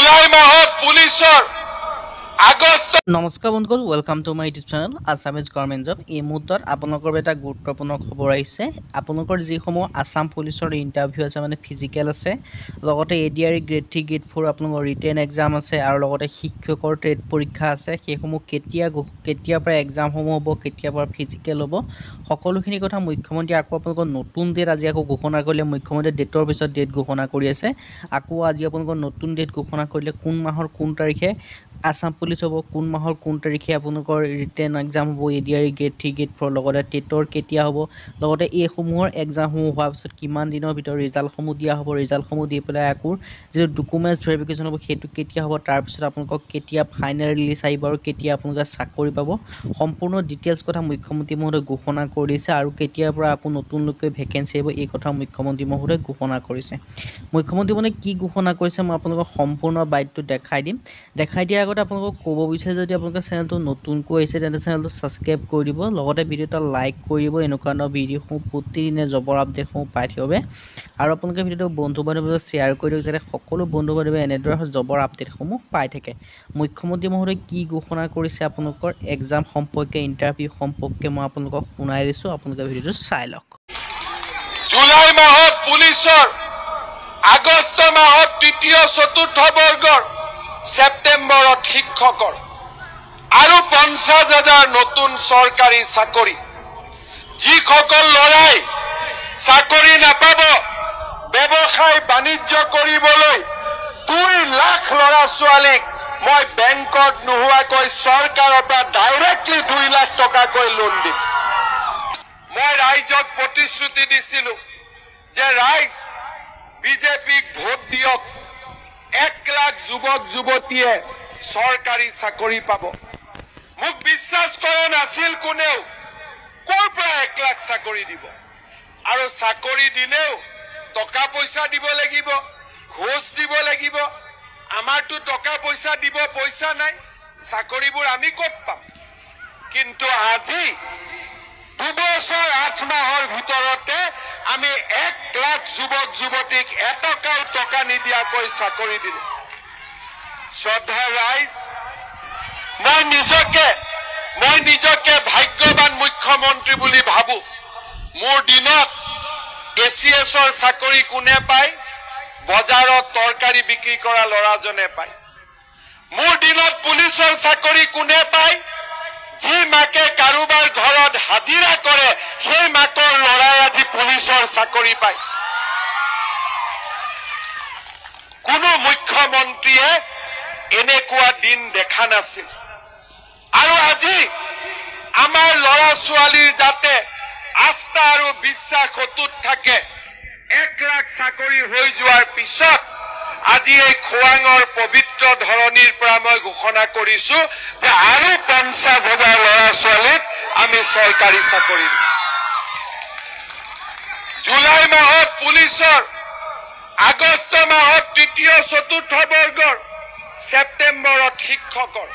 July মাহত পুলিচৰ আগষ্ট নমস্কাৰ বন্ধুসকল welcome to my YouTube channel Assamese government job. এই মুহূৰ্তত আপোনালোকৰ এটা গুৰুত্বপূৰ্ণ খবৰ আহিছে। আপোনালোকৰ যিসমূহ আসাম পুলিচৰ ইণ্টাৰভিউ আছে মানে ফিজিকেল আছে, লগতে এডিআৰ গ্ৰেড 3 গ্ৰেড 4 আপোনালোকৰ ৰিটেন এক্সাম আছে আৰু লগতে শিক্ষকৰ ট্ৰেড পৰীক্ষা আছে। সেইসমূহ কেতিয়াৰ পৰা এক্সামসমূহ হ'ব, কেতিয়াৰ পৰা ফিজিকেল হ'ব, সকলোখিনি কথা মুখ্যমন্ত্ৰী আকৌ আপোনালোকৰ নতুন ডেট আজি আকৌ ঘোষণা কৰিলে। মুখ্যমন্ত্ৰীয়ে ডেটৰ পিছত ডেট ঘোষণা কৰি আছে। আকৌ আজি আপোনালোকৰ নতুন ডেট ঘোষণা কৰিলে কোন মাহৰ কোন তাৰিখে আসাম পুলিচ হ'ব, কোন মাহৰ কোন তাৰিখে আপোনালোকৰ ৰিটেন এক্সাম হ'ব, এডিআৰ গ্ৰেড 3 গ্ৰেড 4, লগতে টেটৰ কেতিয়া হ'ব, লগতে এইসমূহৰ এক্সামসমূহ হোৱাৰ পিছত কিমান দিনৰ ভিতৰত ৰিজাল্টসমূহ দিয়া হ'ব, ৰিজাল্টসমূহ দি পেলাই আকৌ যিটো ডকুমেণ্টছ ভেৰিফিকেশ্যন হ'ব সেইটো কেতিয়া হ'ব, তাৰপিছত আপোনালোকক কেতিয়া ফাইনেল ৰিলিজ আহিব আৰু কেতিয়া আপোনালোকে চাকৰি পাব, সম্পূৰ্ণ ডিটেইলছ কথা মুখ্যমন্ত্ৰী মহোদয়ে ঘোষণা কৰি দিছে। আৰু কেতিয়াৰ পৰা আকৌ নতুনকৈ ভেকেঞ্চি আহিব এই কথা মুখ্যমন্ত্ৰী মহোদয়ে ঘোষণা কৰিছে। মুখ্যমন্ত্ৰী মানে কি ঘোষণা কৰিছে মই আপোনালোকক সম্পূৰ্ণ বাইটটো দেখাই দিম। দেখাই দিয়াৰ আগতে আপোনালোকক ক'ব বিচাৰে যদি আপোনালোকে চেনেলটো নতুনকৈ আহিছে তেন্তে চেনেলটো ছাবস্ক্ৰাইব কৰি দিব, লগতে ভিডিঅ' এটা লাইক কৰি দিব। এনেকুৱা ধৰণৰ ভিডিঅ'সমূহ প্ৰতিদিনে জবৰ আপডেটসমূহ পাই থাকিব। আৰু আপোনালোকে ভিডিঅ'টো বন্ধু বান্ধৱীৰ লগত শ্বেয়াৰ কৰি দিয়ক যাতে সকলো বন্ধু বান্ধৱীয়ে এনেদৰে জবৰ আপডেটসমূহ পাই থাকে। মুখ্যমন্ত্ৰী মহোদয়ে কি ঘোষণা কৰিছে আপোনালোকৰ এক্সাম সম্পৰ্কে, ইণ্টাৰভিউ সম্পৰ্কে মই আপোনালোকক শুনাই দিছোঁ, আপোনালোকে ভিডিঅ'টো চাই লওক। জুলাই মাহত পুলিচৰ আগষ্ট মাহত তৃতীয় চতুৰ্থ বৰ্গৰ, ছেপ্টেম্বৰত শিক্ষকৰ আৰু 50,000 নতুন চৰকাৰী চাকৰি। যিসকল ল'ৰাই চাকৰি নাপাব, ব্যৱসায় বাণিজ্য কৰিবলৈ 2 লাখ ল'ৰা ছোৱালীক মই বেংকত নোহোৱাকৈ চৰকাৰৰ পৰা ডাইৰেক্টলি 2 লাখ টকাকৈ লোন দিম। মই ৰাইজক প্ৰতিশ্ৰুতি দিছিলো যে ৰাইজ বিজেপিক ভোট দিয়ক, 1 লাখ যুৱক যুৱতীয়ে চৰকাৰী চাকৰি পাব। মোক বিশ্বাস কৰা নাছিল কোনেও, ক'ৰ পৰা 1 লাখ চাকৰি দিব, আৰু চাকৰি দিলেও টকা পইচা দিব লাগিব, ঘোষ দিব লাগিব। আমাৰতো টকা পইচা দিব পইচা নাই, চাকৰিবোৰ আমি ক'ত পাম? কিন্তু আজি 2 বছৰ 8 মাহৰ ভিতৰতে আমি 1 লাখ যুৱক যুৱতীক এটকাও টকা নিদিয়াকৈ চাকৰি দিলো। শ্ৰদ্ধা ৰাইজ, মই নিজকে ভাগ্যৱান মুখ্যমন্ত্ৰী বুলি ভাবো। মোৰ দিনত ACSৰ চাকৰি কোনে পায়? বজাৰত তৰকাৰী বিক্ৰী কৰা ল'ৰাজনে পায়। মোৰ দিনত পুলিচৰ চাকৰি কোনে পায়? যি মাকে কাৰোবাৰ ঘৰত হাজিৰা কৰে সেই মাকৰ ল'ৰাই আজি পুলিচৰ চাকৰি পায়। কোনো মুখ্যমন্ত্ৰীয়ে এনেকুৱা দিন দেখা নাছিল। আৰু আজি আমাৰ ল'ৰা ছোৱালীৰ যাতে আস্থা আৰু বিশ্বাস অটুট থাকে, 1 লাখ চাকৰি হৈ যোৱাৰ পিছত আজি এই খোৱাঙৰ পবিত্ৰ ধৰণীৰ পৰা মই ঘোষণা কৰিছো যে আৰু 50,000 ল'ৰা ছোৱালীক আমি চৰকাৰী চাকৰি দিম। জুলাই মাহত পুলিচৰ, আগষ্ট মাহত তৃতীয় চতুৰ্থ বৰ্গৰ, ছেপ্টেম্বৰত শিক্ষকৰ